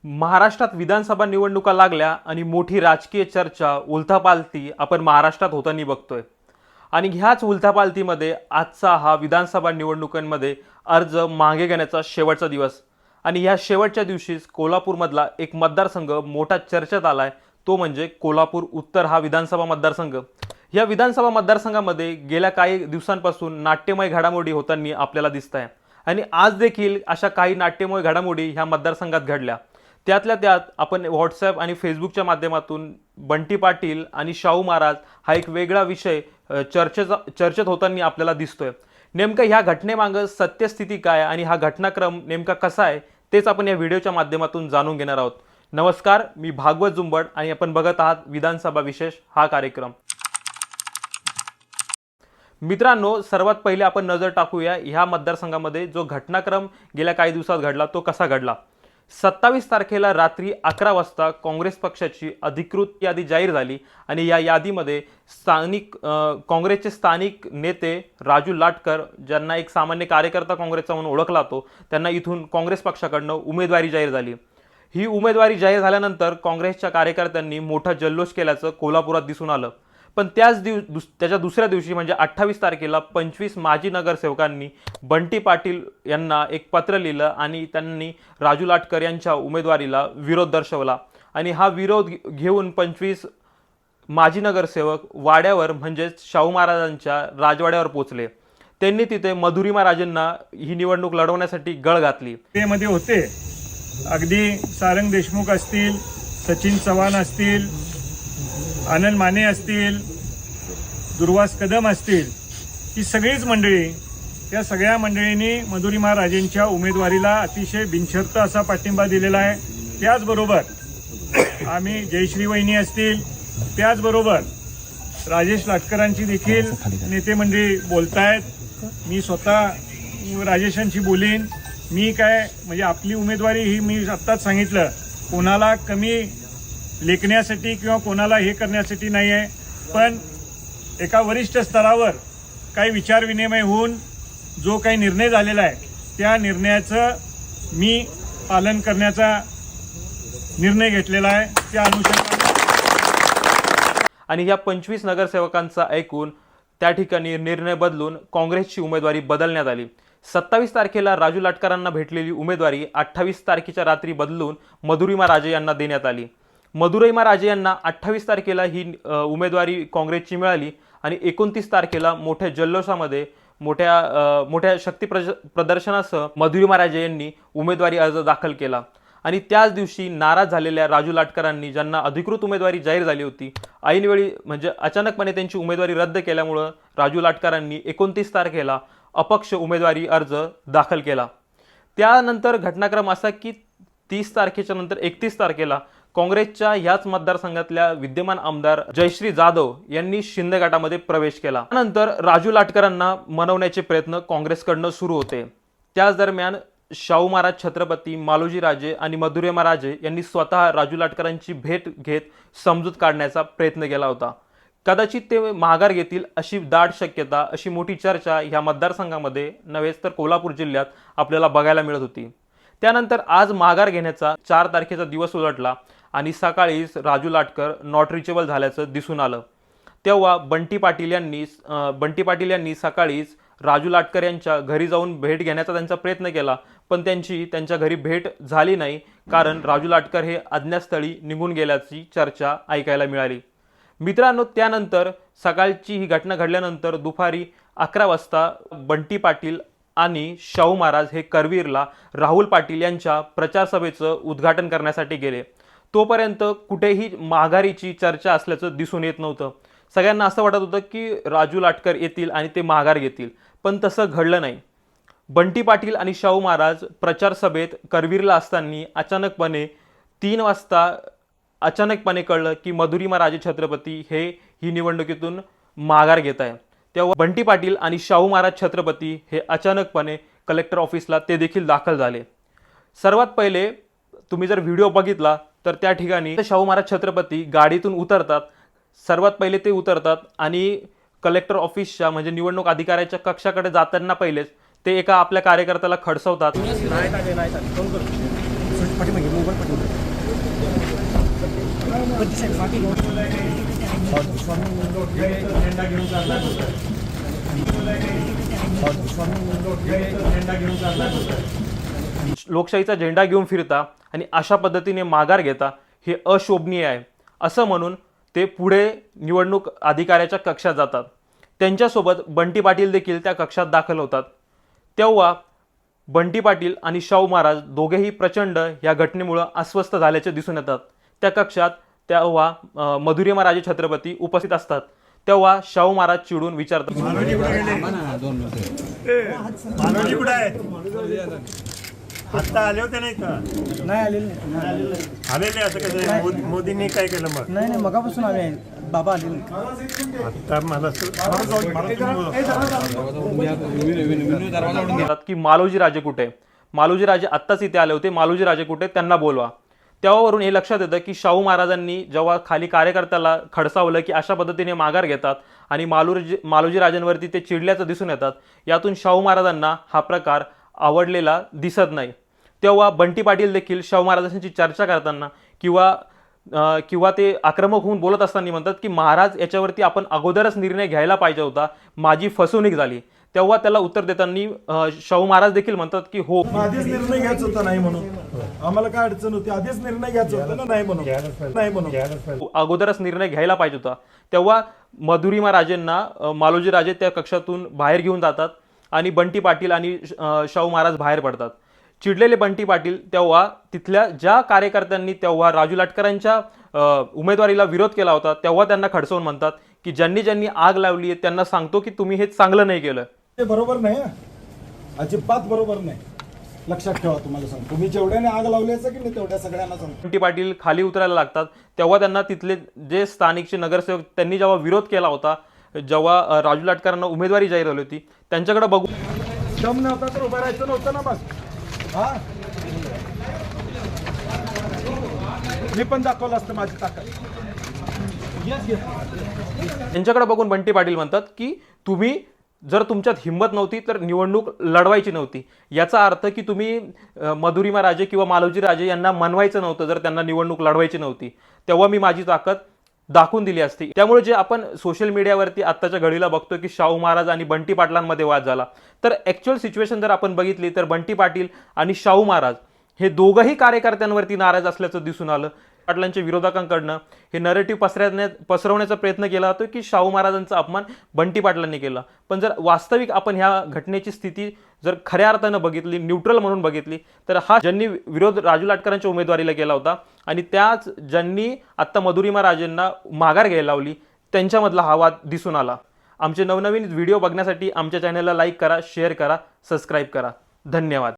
महाराष्ट्रात विधानसभा निवडणुका लागल्या आणि मोठी राजकीय चर्चा उलथापालथी आपण महाराष्ट्रात होताना बघतोय। आणि ह्याच उलथापालथीमध्ये आजचा हा विधानसभा निवडणुकांमध्ये अर्ज मागे घेण्याचा शेवटचा दिवस आणि ह्या शेवटच्या दिवशीच कोल्हापूरमधला एक मतदारसंघ मोठा चर्चेत आलाय, तो म्हणजे कोल्हापूर उत्तर हा विधानसभा मतदारसंघ। या विधानसभा मतदारसंघामध्ये गेल्या काही दिवसांपासून नाट्यमय घडामोडी होताना आपल्याला दिसत आहे आणि आज देखील अशा काही नाट्यमय घडामोडी ह्या मतदारसंघात घडल्या। त्यातल्या त्यात आपण व्हॉट्सॲप आणि फेसबुकच्या माध्यमातून बंटी पाटील आणि शाहू महाराज हा एक वेगळा विषय चर्चेत होताना आपल्याला दिसतोय। नेमकं ह्या घटनेमागं सत्यस्थिती काय आणि हा घटनाक्रम नेमका कसा आहे तेच आपण या व्हिडिओच्या माध्यमातून जाणून घेणार आहोत। नमस्कार, मी भागवत जुंबड आणि आपण बघत आहात विधानसभा विशेष हा कार्यक्रम। मित्रांनो, सर्वात पहिले आपण नजर टाकूया ह्या मतदारसंघामध्ये जो घटनाक्रम गेल्या काही दिवसात घडला तो कसा घडला। 27 तारखेला रात्री 11 वाजता काँग्रेस पक्षाची अधिकृत यादी जाहीर झाली आणि या यादीमध्ये काँग्रेसचे स्थानिक नेते राजू लाटकर, ज्यांना एक सामान्य कार्यकर्ता काँग्रेसचा म्हणून ओळखला जातो, त्यांना इथून काँग्रेस पक्षाकडून उमेदवारी जाहीर झाली। ही उमेदवारी जाहीर झाल्यानंतर काँग्रेसच्या कार्यकर्त्यांनी मोठा जल्लोष केल्याचं कोल्हापुरात दिसून आलं। पण त्याच्या दुसऱ्या दिवशी म्हणजे 28 तारखेला 25 माजी नगरसेवकांनी बंटी पाटील यांना एक पत्र लिहिलं आणि त्यांनी राजू लाटकर यांच्या उमेदवारीला विरोध दर्शवला आणि हा विरोध घेऊन 25 माजी नगरसेवक वाड्यावर म्हणजेच शाहू महाराजांच्या राजवाड्यावर पोहोचले। त्यांनी तिथे मधुरिमा राजेंना ही निवडणूक लढवण्यासाठी गळ घातली। ते मध्ये होते अगदी सारंग देशमुख असतील, सचिन चव्हाण असतील, आनंद माने असतील, दुर्वास कदम असतील, ही सगळीच मंडळी, या सगळ्या मंडळींनी मधुरिमा राजेंच्या उमेदवारीला अतिशय बिनशर्त असा पाठिंबा दिलेला आहे। त्याचबरोबर आम्ही जयश्री वहिनी असतील, त्याचबरोबर राजेश लाटकरांची देखील नेते मंडळी बोलतायत। मी स्वतः राजेशांशी बोलीन। मी काय म्हणजे आपली उमेदवारी ही मी आत्ताच सांगितलं, कोणाला कमी लेखण्यासाठी किंवा कोणाला हे करण्यासाठी नाही आहे, पण एका वरिष्ठ स्तरावर काही विचारविनिमय होऊन जो काही निर्णय झालेला आहे त्या निर्णयाचं मी पालन करण्याचा निर्णय घेतलेला आहे। त्या अनुषंगाने आणि या 25 नगरसेवकांचा ऐकून त्या ठिकाणी निर्णय बदलून काँग्रेसची उमेदवारी बदलण्यात आली। 27 तारखेला राजू लाटकरांना भेटलेली उमेदवारी 28 तारखेच्या रात्री बदलून मधुरिमा राजे यांना देण्यात आली। मधुरिमा राजे यांना 28 तारखेला ही उमेदवारी काँग्रेसची मिळाली आणि 29 तारखेला मोठ्या जल्लोषामध्ये मोठ्या शक्ती प्रदर्शनासह मधुरिमा राजे यांनी उमेदवारी अर्ज दाखल केला आणि त्याच दिवशी नाराज झालेल्या राजू लाटकरांनी, ज्यांना अधिकृत उमेदवारी जाहीर झाली होती, ऐनवेळी म्हणजे अचानकपणे त्यांची उमेदवारी रद्द केल्यामुळे राजू लाटकरांनी 29 तारखेला अपक्ष उमेदवारी अर्ज दाखल केला। त्यानंतर घटनाक्रम असा की 30 तारखेच्या नंतर 31 तारखेला काँग्रेसच्या ह्याच मतदारसंघातल्या विद्यमान आमदार जयश्री जाधव यांनी शिंदे गटामध्ये प्रवेश केला। त्यानंतर राजू लाटकरांना मनवण्याचे प्रयत्न काँग्रेसकडून सुरू होते। त्याच दरम्यान शाहू महाराज छत्रपती, मालोजी राजे आणि मधुरिमा राजे यांनी स्वतः राजू लाटकरांची भेट घेत समजूत काढण्याचा प्रयत्न केला होता। कदाचित ते माघार घेतील अशी दाट शक्यता, अशी मोठी चर्चा ह्या मतदारसंघामध्ये नव्हेच तर कोल्हापूर जिल्ह्यात आपल्याला बघायला मिळत होती। त्यानंतर आज माघार घेण्याचा 4 तारखेचा दिवस उलटला आणि सकाळीच राजू लाटकर नॉट रिचेबल झाल्याचं दिसून आलं। तेव्हा बंटी पाटील यांनी सकाळीच राजू लाटकर यांच्या घरी जाऊन भेट घेण्याचा त्यांचा प्रयत्न केला, पण त्यांच्या घरी भेट झाली नाही, कारण राजू लाटकर हे अज्ञातस्थळी निघून गेल्याची चर्चा ऐकायला मिळाली। मित्रांनो, त्यानंतर सकाळची ही घटना घडल्यानंतर दुपारी 11 वाजता बंटी पाटील आणि शाहू महाराज हे करवीरला राहुल पाटील यांच्या प्रचार सभेचं उद्घाटन करण्यासाठी गेले। तोपर्यंत कुठेही माघारीची चर्चा असल्याचं दिसून येत नव्हतं। सगळ्यांना असं वाटत होतं की राजू लाटकर येतील आणि ते माघार घेतील, पण तसं घडलं नाही। बंटी पाटील आणि शाहू महाराज प्रचार सभेत करवीरला असताना अचानकपणे 3 वाजता कळलं की मधुरिमा राजे छत्रपती हे ही निवडणुकीतून माघार घेत आहे। तेव्हा बंटी पाटील आणि शाहू महाराज छत्रपती हे अचानकपणे कलेक्टर ऑफिसला ते देखील दाखल झाले। सर्वात पहिले तुम्ही जर व्हिडिओ बघितला तर त्या ठिकाणी शाहू महाराज छत्रपती गाडीतून उतरतात। सर्वात पहिले ते उतरतात आणि कलेक्टर ऑफिसच्या म्हणजे निवडणूक अधिकाऱ्याच्या कक्षाकडे जाताना पहिलेच ते एका आपल्या कार्यकर्त्याला खडसवतात। झेंडा घेऊन चालला लोकशाहीचा झेंडा घेऊन फिरता आणि अशा पद्धतीने माघार घेता हे अशोभनीय आहे असं म्हणून ते पुढे निवडणूक अधिकाऱ्याच्या कक्षात जातात. त्यांच्यासोबत बंटी पाटील देखील त्या कक्षात दाखल होतात. तेव्हा बंटी पाटील आणि शाहू महाराज दोघेही प्रचंड या घटनेमुळे अस्वस्थ झाल्याचे दिसून येतात. त्या कक्षात तेव्हा मधुरिमा राजे छत्रपती उपस्थित असतात. तेव्हा शाहू महाराज चिडून विचारतात, मानवजी कुठे आहे? आता आले होते नाही का? नाही आलेले आलेले असं कसं? मोदींनी काय केलं मग? नाही मगापासून आले बाबा आलेले. आता मला की मालोजी राजे कुठे? मालोजी राजे आत्ताच इथे आले होते, मालोजी राजे कुठे, त्यांना बोलवा. तेव्हावरून हे लक्षात येतं की शाहू महाराजांनी जेव्हा खाली कार्यकर्त्याला खडसावलं की अशा पद्धतीने माघार घेतात आणि मालोजी राजांवरती ते चिडल्याचं दिसून येतात. यातून शाहू महाराजांना हा प्रकार आवडलेला दिसत नाही. तेव्हा बंटी पाटील देखील शाहू महाराजांची चर्चा करताना किंवा ते आक्रमक होऊन बोलत असताना म्हणतात की महाराज याच्यावरती आपण अगोदरच निर्णय घ्यायला पाहिजे होता, माझी फसवणूक झाली. तेव्हा त्याला उत्तर देताना शाहू महाराज देखील म्हणतात की हो, आधीच निर्णय घ्यायचा होता नाही म्हणून आम्हाला काय अडचण होती, आधीच निर्णय घ्यायचा होता ना नाही म्हणून अगोदरच निर्णय घ्यायला पाहिजे होता. तेव्हा मधुरिमा राजेंना मालोजी राजे त्या कक्षातून बाहेर घेऊन जातात आणि बंटी पाटील आणि शाहू महाराज बाहेर पडतात. चिडलेले बंटी पाटील तेव्हा तिथल्या ज्या कार्यकर्त्यांनी तेव्हा राजू लाटकरांच्या उमेदवारीला विरोध केला होता तेव्हा त्यांना खडसवून म्हणतात की ज्यांनी ज्यांनी आग लावली आहे त्यांना सांगतो की तुम्ही हे चांगलं नाही केलं. ते बरोबर नाही हं. अजिबात बरोबर नाही. लक्षात ठेवा, तुम्हाला सांगतो मी जेवढ्याने आग लावली असेल की नाही तेवढ्या सगळ्यांना सांगतो. बंटी पाटील खाली उतरायला लागतात. तेव्हा त्यांना तिथले जे स्थानिकचे नगरसेवक त्यांनी जेव्हा विरोध केला होता, जेव्हा राजू लाटकरांना उमेदवारी जाहीर झाली होती, त्यांच्याकडे बघू दम नव्हता तर उभं राहायचं नव्हतं ना. मग हा मी पण दाखवलं असतं माझी ताकद. त्यांच्याकडे बघून बंटी पाटील म्हणतात की तुम्ही जर तुमच्यात हिंमत नव्हती तर निवडणूक लढवायची नव्हती. याचा अर्थ की तुम्ही मधुरिमा राजे किंवा मालोजी राजे यांना मनवायचं नव्हतं जर त्यांना निवडणूक लढवायची नव्हती. तेव्हा मी माझी ताकद दाखवून दिली असती. त्यामुळे जे आपण सोशल मीडियावरती आत्ताच्या घडीला बघतो की शाहू महाराज आणि बंटी पाटलांमध्ये वाद झाला, तर ॲक्च्युअल सिच्युएशन जर आपण बघितली तर बंटी पाटील आणि शाहू महाराज हे दोघंही कार्यकर्त्यांवरती नाराज असल्याचं दिसून आलं. पाटलांच्या विरोधकांकडनं हे नरेटिव्ह पसरवण्याचा प्रयत्न केला जातो की शाहू महाराजांचा अपमान बंटी पाटलांनी केला. पण जर वास्तविक आपण ह्या घटनेची स्थिती जर खऱ्या अर्थानं बघितली, न्यूट्रल म्हणून बघितली, तर हा ज्यांनी विरोध राजू लाटकरांच्या उमेदवारीला केला होता आणि त्याच ज्यांनी आत्ता मधुरिमा राजेंना माघार घ्यायला लावली त्यांच्यामधला हा वाद दिसून आला. आमचे नवनवीन व्हिडिओ बघण्यासाठी आमच्या चॅनलला लाईक करा, शेअर करा, सबस्क्राईब करा. धन्यवाद.